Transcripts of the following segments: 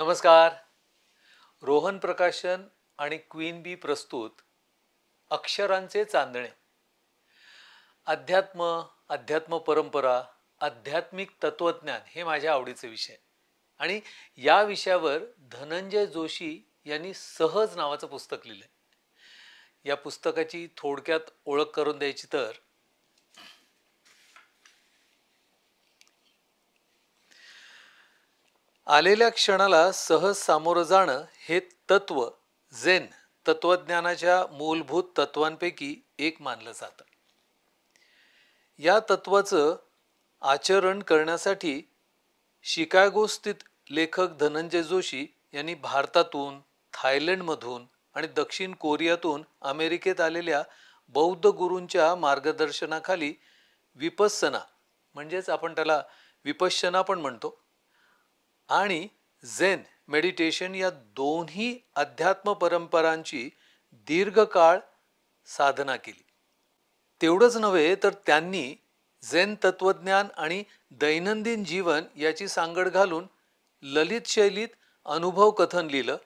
नमस्कार. रोहन प्रकाशन आणि क्वीन बी प्रस्तुत अक्षरांचे चांदणे. अध्यात्म, अध्यात्म परंपरा, आध्यात्मिक तत्वज्ञान हे माझ्या आवडीचे विषय आणि या विषयावर धनंजय जोशी यांनी सहज नावाचं पुस्तक लिहिलंय. या पुस्तकाची थोडक्यात ओळख करून द्यायची तर आलेल्या क्षणाला सहज सामोरं जाणं हे तत्व झेन तत्वज्ञानाच्या मूलभूत तत्वांपैकी एक मानलं जातं. या तत्वाचं आचरण करण्यासाठी शिकागो स्थित लेखक धनंजय जोशी यांनी भारतातून, थायलंडमधून आणि दक्षिण कोरियातून अमेरिकेत आलेल्या बौद्ध गुरूंच्या मार्गदर्शनाखाली विपस्सना म्हणजेच आपण त्याला विपश्यना पण म्हणतो आणि झेन मेडिटेशन या दोन्ही अध्यात्म परंपरांची दीर्घकाळ साधना केली. तेवढंच नव्हे तर त्यांनी झेन तत्वज्ञान आणि दैनंदिन जीवन याची सांगड घालून ललित शैलीत अनुभव कथन लिहिलं.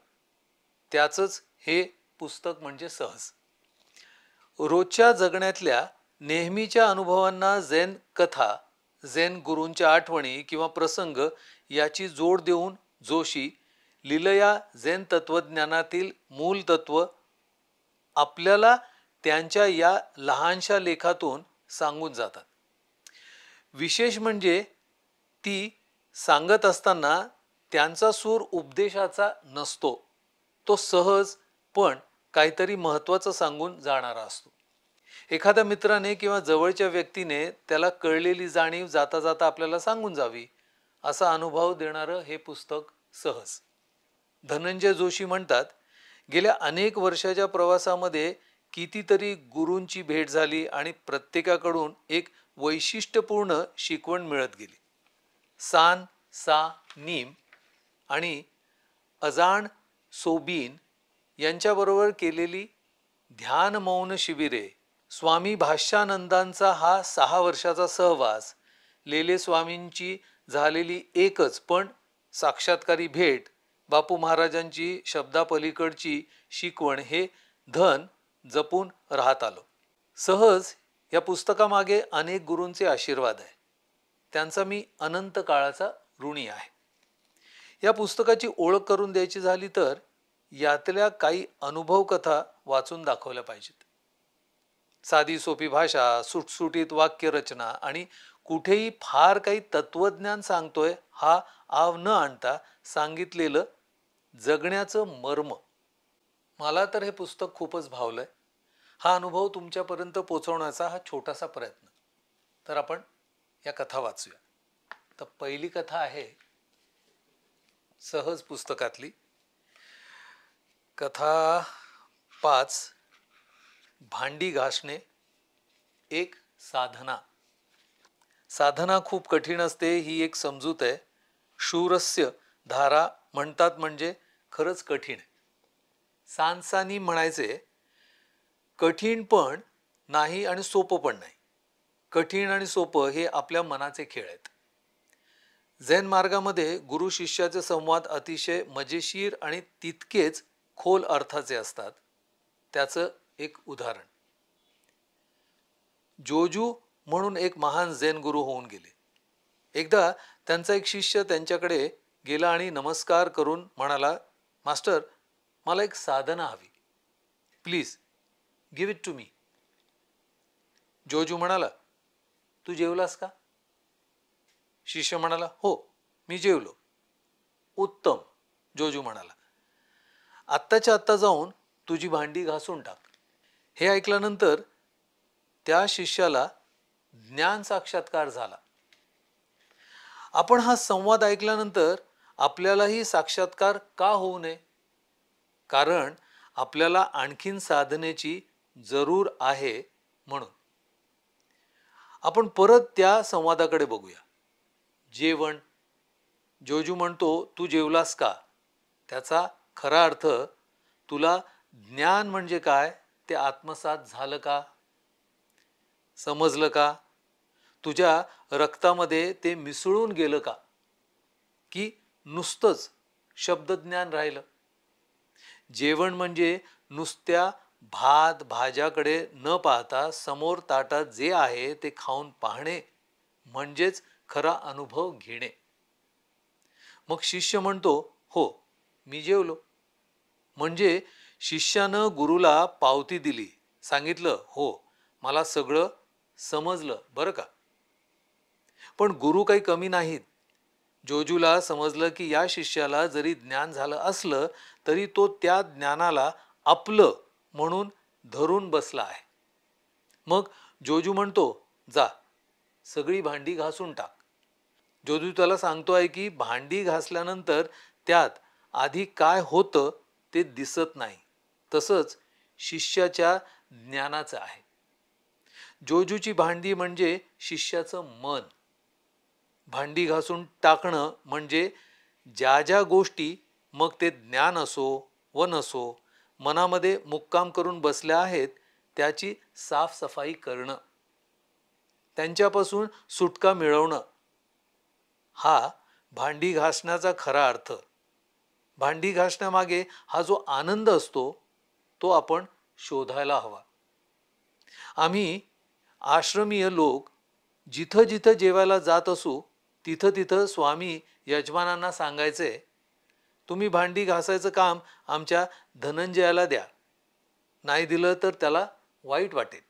त्याचंच हे पुस्तक म्हणजे सहज. रोजच्या जगण्यातल्या नेहमीच्या अनुभवांना झेन कथा, झेन गुरूंच्या आठवणी किंवा प्रसंग याची जोड देऊन जोशी लिलया झेन तत्वज्ञानातील मूल तत्व आपल्याला त्यांच्या या लहानशा लेखातून सांगून जातात. विशेष म्हणजे ती सांगत असताना त्यांचा सूर उपदेशाचा नसतो, तो सहज पण काहीतरी महत्त्वाचं सांगून जाणारा असतो. एखाद्या मित्राने किंवा जवळच्या व्यक्तीने त्याला कळलेली जाणीव जाता जाता आपल्याला सांगून जावी असा अनुभव देणारं हे पुस्तक सहज. धनंजय जोशी म्हणतात, गेल्या अनेक वर्षाच्या प्रवासामध्ये कितीतरी गुरूंची भेट झाली आणि प्रत्येकाकडून एक वैशिष्ट्यपूर्ण शिकवण मिळत गेली. सान सा नीम आणि अजान सोबीन यांच्याबरोबर केलेली ध्यान मौन शिबिरे, स्वामी भाष्यानंदांचा हा 6 वर्षाचा सहवास, लेले स्वामींची झालेली एकच पण साक्षात्कारी भेट, बापू महाराजांची शब्दापलीकडची शिकवण हे धन जपून राहत आलो. सहज या पुस्तकामागे अनेक गुरूंचे आशीर्वाद आहे. त्यांचा मी अनंत काळाचा ऋणी आहे. या पुस्तकाची ओळख करून द्यायची झाली तर यातल्या काही अनुभव कथा वाचून दाखवल्या पाहिजेत. साधी सोपी भाषा, सुटसुटीत वाक्यरचना आणि कुठेही फार काही तत्वज्ञान सांगतोय हा आव न आणता सांगितलेलं जगण्याचं मर्म. मला तर हे पुस्तक खूपच भावलंय. हा अनुभव तुमच्यापर्यंत पोचवण्याचा हा छोटासा प्रयत्न. तर आपण या कथा वाचूया. तर पहिली कथा आहे सहज पुस्तकातली कथा 5, भांडी घासणे एक साधना. साधना खूप कठीण असते ही एक समजूत आहे. शूरस्य धारा म्हणतात म्हणजे खरंच कठीण आहे. सांसानी म्हणायचे, कठीण पण नाही आणि सोपं पण नाही. कठीण आणि सोपं हे आपल्या मनाचे खेळ आहेत. झेन मार्गामध्ये गुरु शिष्याचे संवाद अतिशय मजेशीर आणि तितकेच खोल अर्थाचे असतात. त्याचं एक उदाहरण, जोजू म्हणून एक महान झेन गुरु होऊन गेले. एकदा त्यांचा एक शिष्य त्यांच्याकडे गेला आणि नमस्कार करून म्हणाला, मास्टर, मला एक साधना हवी. Please give it to me. Joju म्हणाला, तू जेवलास का? शिष्य म्हणाला, हो, मी जेवलो. उत्तम, जोजू म्हणाला. आत्ताच्या आत्ता जाऊन तुझी भांडी घासून टाक. हे ऐकल्यानंतर त्या शिष्याला ज्ञान साक्षात्कार झाला. आपण हा संवाद ऐकल्यानंतर आपल्यालाही साक्षात्कार का होऊ नये? कारण आपल्याला आणखीन साधनेची जरूर आहे. म्हणून आपण परत त्या संवादाकडे बघूया. जेवण. जोजू म्हणतो, तू जेवलास का? त्याचा खरा अर्थ, तुला ज्ञान म्हणजे काय ते आत्मसात झालं का? समजलं का? तुझ्या रक्तामध्ये ते मिसळून गेलं का? की नुसतंच शब्दज्ञान राहिलं. जेवण म्हणजे नुसत्या भात भाज्याकडे न पाहता समोर ताटात जे आहे ते खाऊन पाहणे म्हणजेच खरा अनुभव घेणे. मग शिष्य म्हणतो, हो मी जेवलो. म्हणजे शिष्यानं गुरुला पावती दिली, सांगितलं, हो मला सगळं समजलं बरं का. पण गुरु काही कमी नाहीत. जोजूला समजलं की या शिष्याला जरी ज्ञान झालं असलं तरी तो त्या ज्ञानाला आपलं म्हणून धरून बसला आहे. मग जोजू म्हणतो, जा सगळी भांडी घासून टाक. जोजू त्याला सांगतो आहे की भांडी घासल्यानंतर त्यात आधी काय होतं ते दिसत नाही. तसंच शिष्याच्या ज्ञानाचं आहे. जोजूची भांडी म्हणजे शिष्याचं मन. भांडी घासून टाकणं म्हणजे ज्या ज्या गोष्टी, मग ते ज्ञान असो व नसो, मनामध्ये मुक्काम करून बसल्या आहेत त्याची साफसफाई करणं, त्यांच्यापासून सुटका मिळवणं, हा भांडी घासण्याचा खरा अर्थ. भांडी घासण्यामागे हा जो आनंद असतो तो आपण शोधायला हवा. आम्ही आश्रमीय लोक जिथं जिथं जेवायला जात असू तिथं तिथं स्वामी यजमानांना सांगायचे, तुम्ही भांडी घासायचं काम आमच्या धनंजयाला द्या, नाही दिलं तर त्याला वाईट वाटेल.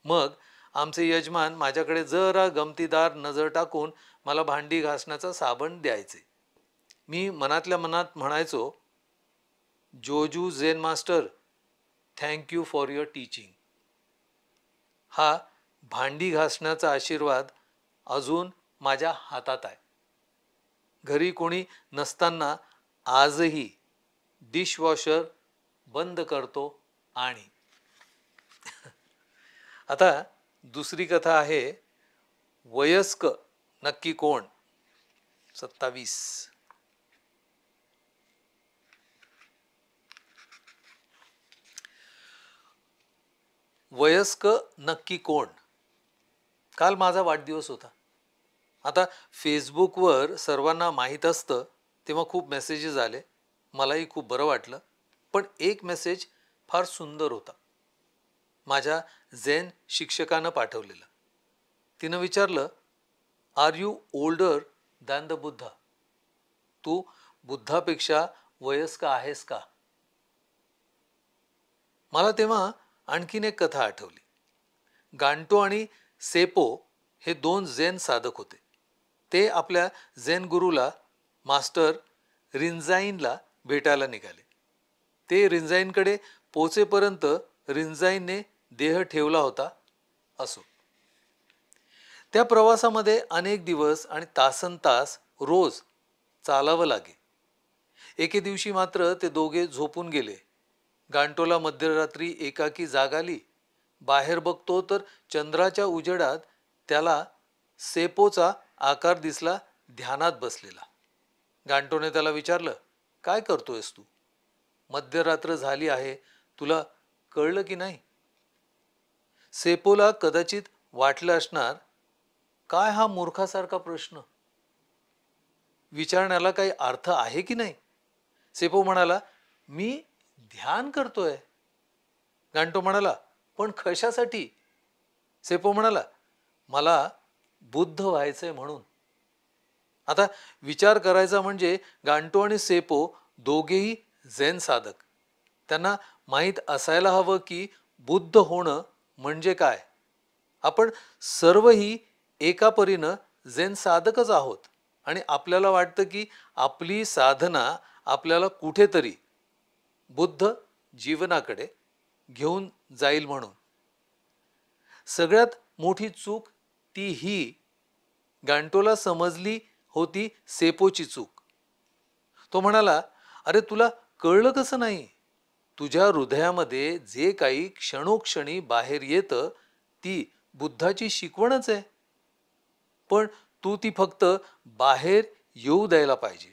मग आमचे यजमान माझ्याकडे जरा गमतीदार नजर टाकून मला भांडी घासण्याचा साबण द्यायचे. मी मनातल्या मनात म्हणायचो, Joju Zen master, thank you for your teaching. हा भांडी घासण्याचा आशीर्वाद अजून माझ्या हातात आहे. घरी कोणी नसताना आजही डिशवॉशर बंद करतो. आणि आता दुसरी कथा आहे, वयस्क नक्की कोण. 27. वयस्क नक्की कोण. काल माझा वाढदिवस होता. आता फेसबुकवर सर्वांना माहीत असतं तेव्हा खूप मेसेजेस आले, मलाही खूप बरं वाटलं. पण एक मेसेज फार सुंदर होता, माझ्या झेन शिक्षकानं पाठवलेला. तिनं विचारलं, are you older than the Buddha. तू बुद्धापेक्षा वयस्क आहेस का. मला तेव्हा आणखीन एक कथा आठवली. गांटो आणि सेपो हे दोन झेन साधक होते. ते आपल्या झेन गुरुला मास्टर रिन्झाईनला भेटायला निघाले. ते रिन्झाईनकडे पोचेपर्यंत रिन्झाईनने देह ठेवला होता. असो, त्या प्रवासामध्ये अनेक दिवस आणि तासनतास रोज चालावं लागे. एके दिवशी मात्र ते दोघे झोपून गेले. गांटोला मध्यरात्री एकाकी जाग आली. बाहेर बघतो तर चंद्राच्या उजेडात त्याला सेपोचा आकार दिसला, ध्यानात बसलेला. गांटोने त्याला विचारलं, काय करतोयस तू. मध्यरात्र झाली आहे, तुला कळलं की नाही. सेपोला कदाचित वाटलं असणार, काय हा मूर्खासारखा प्रश्न, विचारण्याला काही अर्थ आहे की नाही. सेपो म्हणाला, मी ध्यान करतोय. गांटो म्हणाला, पण कशासाठी. सेपो म्हणाला, मला बुद्ध व्हायचंय म्हणून. आता विचार करायचा म्हणजे गांटो आणि सेपो दोघेही झेन साधक. त्यांना माहीत असायला हवं की बुद्ध होणं म्हणजे काय. आपण सर्वही एका परीनं झेन साधकच आहोत आणि आपल्याला वाटतं की आपली साधना आपल्याला कुठेतरी बुद्ध जीवनाकडे घेऊन जाईल म्हणून. सगळ्यात मोठी चूक ती ही, गांटोला समजली होती सेपोची चूक. तो म्हणाला, अरे तुला कळलं कसं नाही. तुझ्या हृदयामध्ये जे काही क्षणोक्षणी बाहेर येतं ती बुद्धाची शिकवणच आहे. पण तू ती फक्त बाहेर येऊ द्यायला पाहिजे.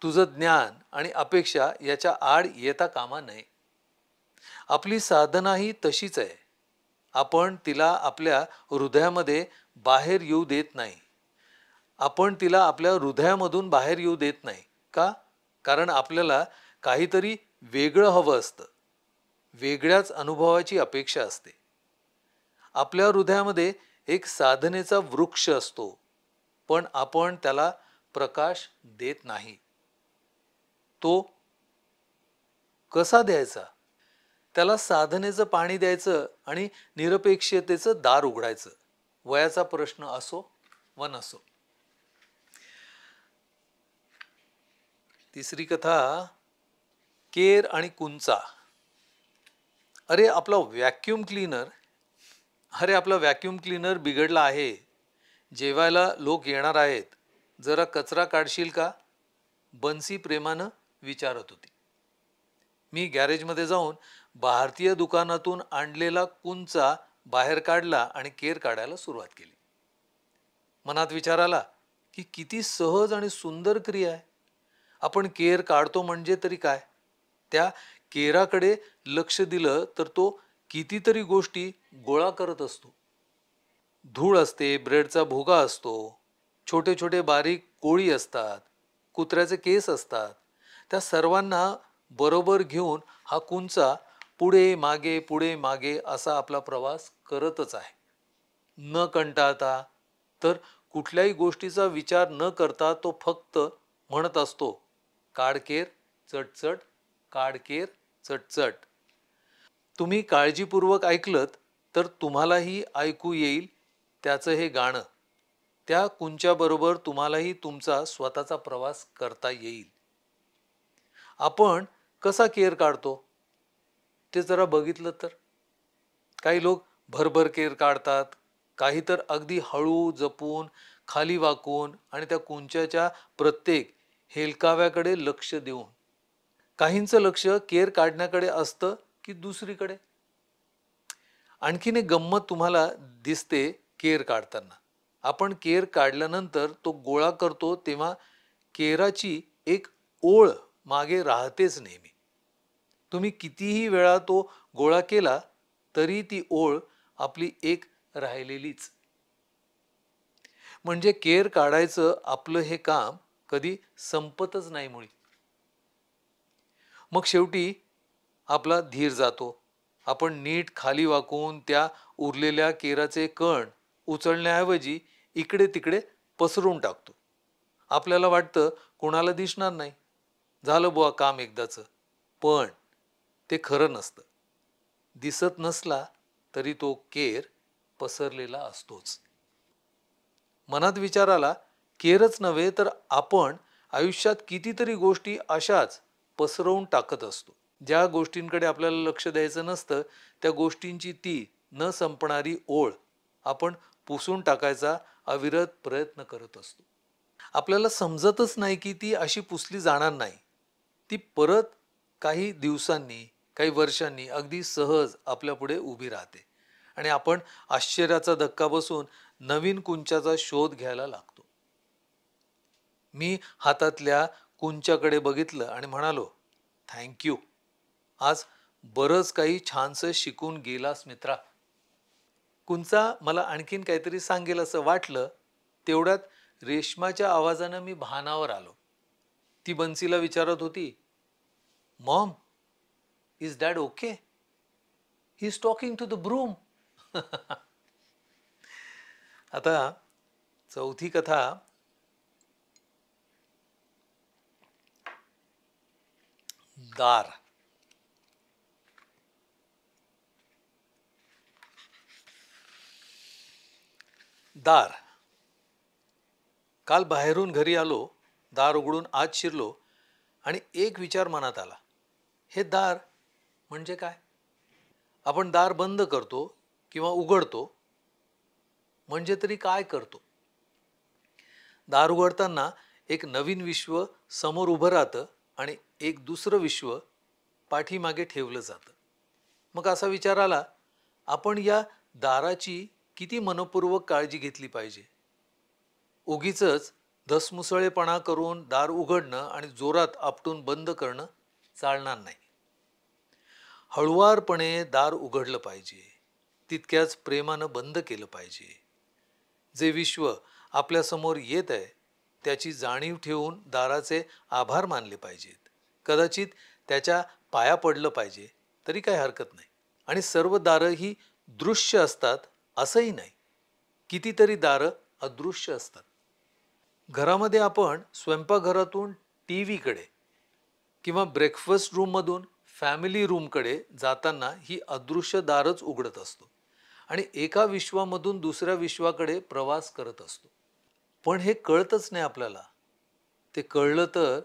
तुझं ज्ञान आणि अपेक्षा याच्या आड येता कामा नये. आपली साधनाही तशीच आहे. आपण तिला आपल्या हृदयामध्ये बाहेर येऊ देत नाही. आपण तिला आपल्या हृदयामधून बाहेर येऊ देत नाही. का? कारण आपल्याला काहीतरी वेगळं हवं असतं, वेगळ्याच अनुभवाची अपेक्षा असते. आपल्या हृदयामध्ये एक साधनेचा वृक्ष असतो, पण आपण त्याला प्रकाश देत नाही. तो कसा द्यायचा? त्याला साधनेचं पाणी द्यायचं आणि निरपेक्षतेचं दार उघडायचं. वयाचा प्रश्न असो व नसो. तिसरी कथा, केर आणि कुंचा. अरे आपला व्हॅक्यूम क्लीनर अरे आपला व्हॅक्यूम क्लीनर बिघडला आहे. जेवायला लोक येणार आहेत, जरा कचरा काढशील का? बन्सी प्रेमानं विचारत होती. मी गॅरेजमध्ये जाऊन भारतीय दुकानातून आणलेला कुंचा बाहेर काढला आणि केर काढायला सुरुवात केली. मनात विचार आला की किती सहज आणि सुंदर क्रिया आहे. आपण केर काढतो म्हणजे तरी काय, त्या केराकडे लक्ष दिलं तर तो कितीतरी गोष्टी गोळा करत असतो. धूळ असते, ब्रेडचा भुगा असतो, छोटे छोटे बारीक कोळी असतात, कुत्र्याचे केस असतात. त्या सर्वांना बरोबर घेऊन हा कुंचा पुढे मागे असा आपला प्रवास करतच आहे. न कंटाळता, तर कुठल्याही गोष्टीचा विचार न करता तो फक्त म्हणत असतो, काडकेर चटचट, काडकेर चटचट. तुम्ही काळजीपूर्वक ऐकलत तर तुम्हालाही ऐकू येईल त्याचं हे गाणं. त्या कुंच्याबरोबर तुम्हालाही तुमचा स्वतःचा प्रवास करता येईल. आपण कसा केर काढतो ते जरा बघितलं तर, काही लोक भरभर केर काढतात, काही तर अगदी हळू जपून, खाली वाकून आणि त्या कुंच्याच्या प्रत्येक हेलकाव्याकडे लक्ष देऊन. काहींचं लक्ष केर काढण्याकडे असतं की दुसरीकडे. आणखीन एक गंमत तुम्हाला दिसते केर काढताना. आपण केर काढल्यानंतर तो गोळा करतो तेव्हा केराची एक ओळ मागे राहतेच नेहमी. तुम्ही कितीही वेळा तो गोळा केला तरी ती ओळ आपली एक राहिलेलीच. म्हणजे केर काढायचं आपलं हे काम कधी संपतच नाही मुळी. मग शेवटी आपला धीर जातो. आपण नीट खाली वाकून त्या उरलेल्या केराचे कण उचलण्याऐवजी इकडे तिकडे पसरून टाकतो. आपल्याला वाटतं कोणाला दिसणार नाही, झालं बुवा काम एकदाचं. पण ते खरं नसतं. दिसत नसला तरी तो केर पसरलेला असतोच. मनात विचार आला, केरच नव्हे तर आपण आयुष्यात कितीतरी गोष्टी अशाच पसरवून टाकत असतो. ज्या गोष्टींकडे आपल्याला लक्ष द्यायचं नसतं त्या गोष्टींची ती न संपणारी ओळ आपण पुसून टाकायचा अविरत प्रयत्न करत असतो. आपल्याला समजतच नाही की ती अशी पुसली जाणार नाही. ती परत काही दिवसांनी, काही वर्षांनी अगदी सहज आपल्यापुढे उभी राहते आणि आपण आश्चर्याचा धक्का बसून नवीन कुंच्याचा शोध घ्यायला लागतो. मी हातातल्या कुंच्याकडे बघितलं आणि म्हणालो, थँक्यू, आज बरंच काही छानसं शिकून गेलास मित्रा. कुंचा मला आणखीन काहीतरी सांगेल असं वाटलं. तेवढ्यात रेशमाच्या आवाजानं मी भानावर आलो. ती बन्सीला विचारत होती, mom, is dad okay? He is talking to the broom. आता चौथी कथा, दार. दार. काल बाहेरून घरी आलो, दार उघडून आत शिरलो आणि एक विचार मनात आला, हे दार म्हणजे काय? आपण दार बंद करतो किंवा उघडतो म्हणजे तरी काय करतो? दार उघडताना एक नवीन विश्व समोर उभं राहतं आणि एक दुसरं विश्व पाठीमागे ठेवलं जातं. मग असा विचार आला, आपण या दाराची किती मनपूर्वक काळजी घेतली पाहिजे. उगीचच धसमुसळेपणा करून दार उघडणं आणि जोरात आपटून बंद करणं चालणार नाही. हळुवारपणे दार उघडलं पाहिजे, तितक्याच प्रेमानं बंद केलं पाहिजे. जे विश्व आपल्यासमोर येत आहे त्याची जाणीव ठेवून दाराचे आभार मानले पाहिजेत. कदाचित त्याच्या पाया पडलं पाहिजे तरी काही हरकत नाही. आणि सर्व दारं ही दृश्य असतात असंही नाही. कितीतरी दारं अदृश्य असतात. घरामध्ये आपण स्वयंपाकघरातून टी व्हीकडे किंवा ब्रेकफास्ट रूममधून फॅमिली रूमकडे जाताना ही अदृश्य दारच उघडत असतो आणि एका विश्वामधून दुसऱ्या विश्वाकडे प्रवास करत असतो. पण हे कळतच नाही आपल्याला. ते कळलं तर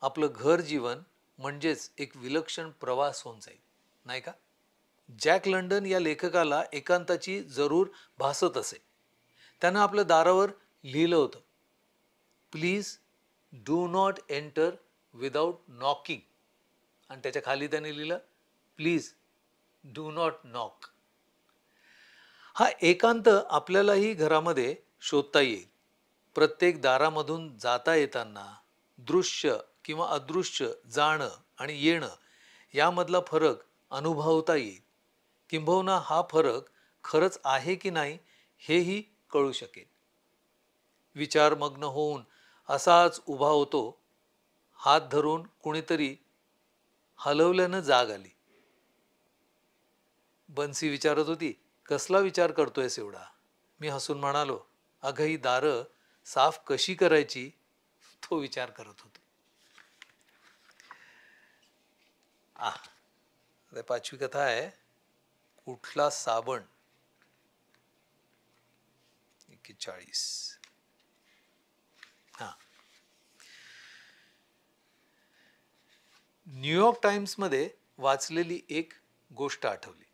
आपलं घर जीवन म्हणजेच एक विलक्षण प्रवास होऊन जाईल, नाही का? जॅक लंडन या लेखकाला एकांताची जरूर भासत असे. त्यानं आपल्या दारावर लिहिलं होतं, please do not enter without knocking. आणि त्याच्या खाली त्याने लिहिलं, प्लीज डू नॉट नॉक. हा एकांत आपल्यालाही घरामध्ये शोधता येईल. प्रत्येक दारामधून जाता येताना दृश्य किंवा अदृश्य जाणं आणि येणं यामधला फरक अनुभवता येईल. किंबहुना हा फरक खरंच आहे की नाही हेही कळू शकेल. विचारमग्न होऊन असाच उभा होतो. हात धरून कुणीतरी हलवल्यानं जाग आली. बन्सी विचारत होती, कसला विचार करतोयस एवढा? मी हसून म्हणालो, अगं ही दारं साफ कशी करायची तो विचार करत होतो. पाचवी कथा आहे, कुठला साबण. 41. न्यूयॉर्क टाइम्समध्ये वाचलेली एक गोष्ट आठवली.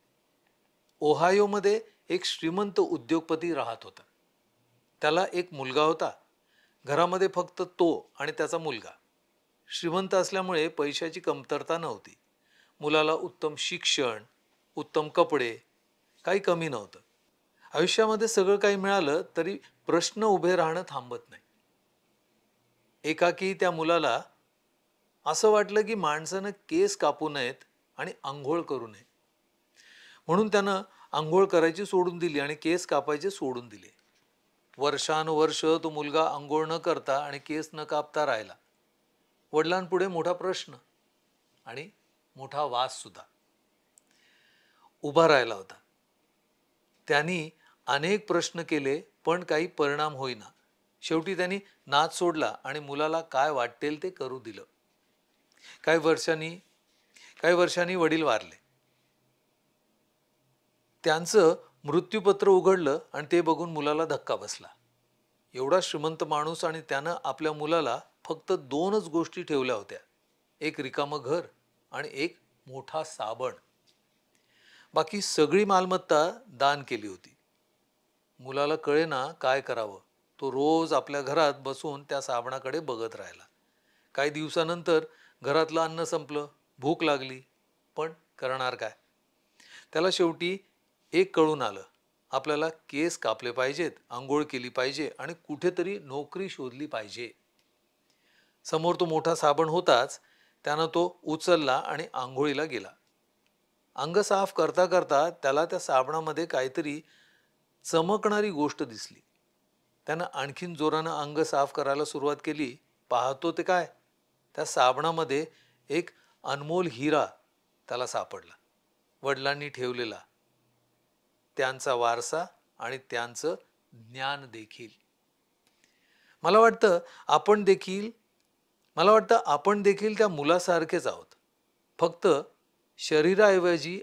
ओहायोमध्ये एक श्रीमंत उद्योगपती राहत होता. त्याला एक मुलगा होता. घरामध्ये फक्त तो आणि त्याचा मुलगा. श्रीमंत असल्यामुळे पैशाची कमतरता नव्हती. मुलाला उत्तम शिक्षण, उत्तम कपडे, काही कमी नव्हतं. आयुष्यामध्ये सगळं काही मिळालं तरी प्रश्न उभे राहणं थांबत नाही. एकाकी त्या मुलाला असं वाटलं की माणसानं केस कापू नयेत आणि आंघोळ करू नये. म्हणून त्यानं आंघोळ करायची सोडून दिली आणि केस कापायचे सोडून दिले. वर्षानुवर्ष तो मुलगा आंघोळ न करता आणि केस न कापता राहिला. वडिलांपुढे मोठा प्रश्न आणि मोठा वास सुद्धा उभा राहिला होता. त्यांनी अनेक प्रश्न केले पण काही परिणाम होईना. शेवटी त्यांनी नाद सोडला आणि मुलाला काय वाटेल ते करू दिलं. काही वर्षांनी वडील वारले. त्यांचं मृत्यूपत्र उघडलं आणि ते बघून मुलाला धक्का बसला. एवढा श्रीमंत माणूस आणि त्यानं आपल्या मुलाला फक्त 2च गोष्टी ठेवल्या होत्या, एक रिकामं घर आणि एक मोठा साबण. बाकी सगळी मालमत्ता दान केली होती. मुलाला कळेना काय करावं. तो रोज आपल्या घरात बसून त्या साबणाकडे बघत राहिला. काही दिवसानंतर घरातलं अन्न संपलं, भूक लागली, पण करणार काय? त्याला शेवटी एक कळून आलं, आपल्याला केस कापले पाहिजेत, आंघोळ केली पाहिजे आणि कुठेतरी नोकरी शोधली पाहिजे. समोर तो मोठा साबण होताच त्यानं तो उचलला आणि आंघोळीला गेला. अंग साफ करता करता त्याला त्या साबणामध्ये काहीतरी चमकणारी गोष्ट दिसली. त्यानं आणखीन जोरानं अंग साफ करायला सुरुवात केली. पाहतो ते काय, त्या साबणामध्ये एक अनमोल हिरा त्याला सापडला. वडिलांनी ठेवलेला, त्यांचा वारसा आणि त्यांचं ज्ञान देखील. मला वाटतं आपण देखील त्या मुलासारखेच आहोत. फक्त शरीराऐवजी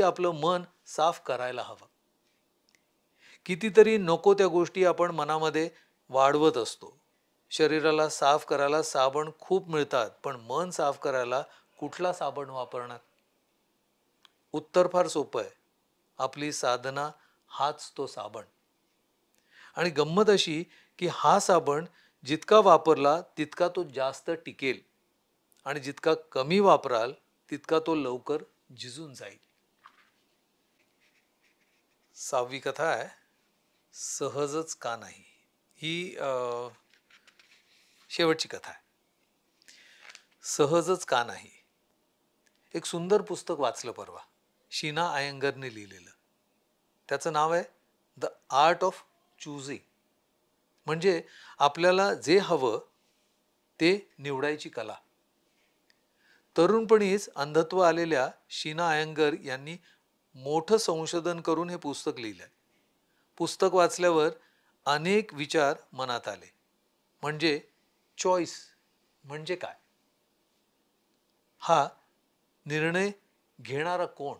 आपलं मन साफ करायला हवं. कितीतरी नको त्या गोष्टी आपण मनामध्ये वाढवत असतो. शरीराला साफ करायला साबण खूप मिळतात, पण मन साफ करायला कुठला साबण वापरणार? उत्तर फार सोपं आहे. आपली साधना हाच तो साबण. आणि गंमत अशी की हा साबण जितका वापरला तितका तो जास्त टिकेल आणि जितका कमी वापराल तितका तो लवकर झिजून जाईल. 6वी कथा आहे, सहजच का नाही. ही शेवटची कथा आहे. सहजच का नाही. एक सुंदर पुस्तक वाचलं परवा, शीना अय्यंगरने लिहिलेलं. त्याचं नाव आहे द आर्ट ऑफ चूझिंग. म्हणजे आपल्याला जे हवं ते निवडायची कला. तरुणपणीच अंधत्व आलेल्या शीना अय्यंगर यांनी मोठं संशोधन करून हे पुस्तक लिहिलंय. पुस्तक वाचल्यावर अनेक विचार मनात आले. म्हणजे चॉईस म्हणजे काय? हा निर्णय घेणारा कोण?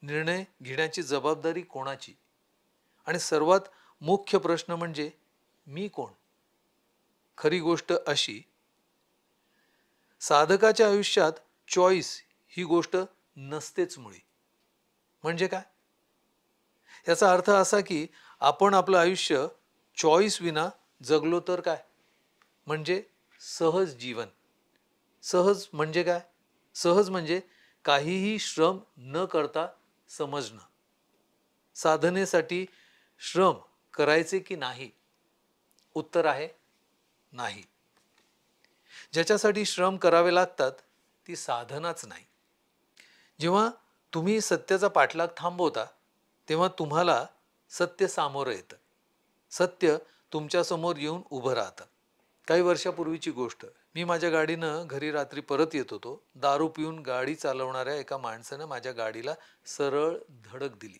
निर्णय घेण्याची जबाबदारी कोणाची? आणि सर्वात मुख्य प्रश्न म्हणजे मी कोण? खरी गोष्ट अशी, साधकाच्या आयुष्यात चॉईस ही गोष्ट नसतेच मुळी. म्हणजे काय? याचा अर्थ असा की आपण आपलं आयुष्य चॉईस विना जगलो तर काय? म्हणजे सहज जीवन. सहज म्हणजे काय? सहज म्हणजे काहीही श्रम न करता समजणं. साधनेसाठी श्रम करायचे की नाही? उत्तर आहे नाही. ज्याच्यासाठी श्रम करावे लागतात ती साधनाच नाही. जेव्हा तुम्ही सत्याचा पाठलाग थांबवता तेव्हा तुम्हाला सत्य सामोरं येतं. सत्य तुमच्यासमोर येऊन उभं राहतं. काही वर्षापूर्वीची गोष्ट. मी माझ्या गाडीनं घरी रात्री परत येत होतो. दारू पिऊन गाडी चालवणाऱ्या एका माणसानं माझ्या गाडीला सरळ धडक दिली.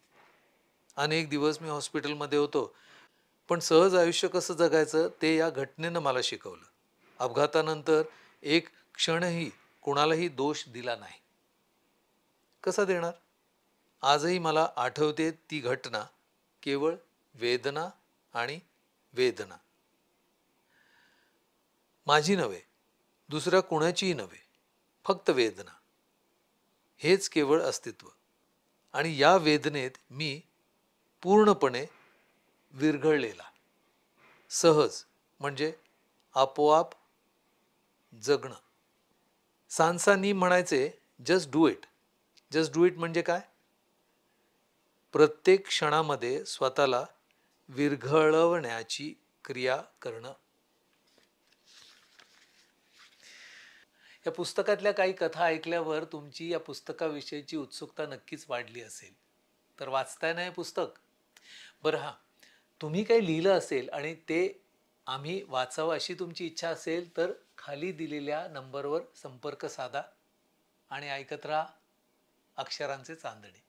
अनेक दिवस मी हॉस्पिटलमध्ये होतो. पण सहज आयुष्य कसं जगायचं ते या घटनेनं मला शिकवलं. अपघातानंतर एक क्षणही कोणालाही दोष दिला नाही. कसा देणार? आजही मला आठवते ती घटना. केवळ वेदना आणि वेदना. माझी नव्हे, दुसऱ्या कोणाचीही नव्हे, फक्त वेदना. हेच केवळ अस्तित्व. आणि या वेदनेत मी पूर्णपणे विरघळलेला. सहज म्हणजे आपोआप जगणं. सांसानी म्हणायचे, just do it. Just do it म्हणजे काय? प्रत्येक क्षणामध्ये स्वतःला विरघळवण्याची क्रिया करणं. या पुस्तकातल्या काही कथा ऐकल्यावर तुमची या पुस्तकाविषयीची उत्सुकता नक्कीच वाढली असेल. तर वाचताय ना हे पुस्तक? बरं, हां, तुम्ही काही लिहिलं असेल आणि ते आम्ही वाचावं अशी तुमची इच्छा असेल तर खाली दिलेल्या नंबरवर संपर्क साधा आणि ऐकत राहा अक्षरांचे चांदणे.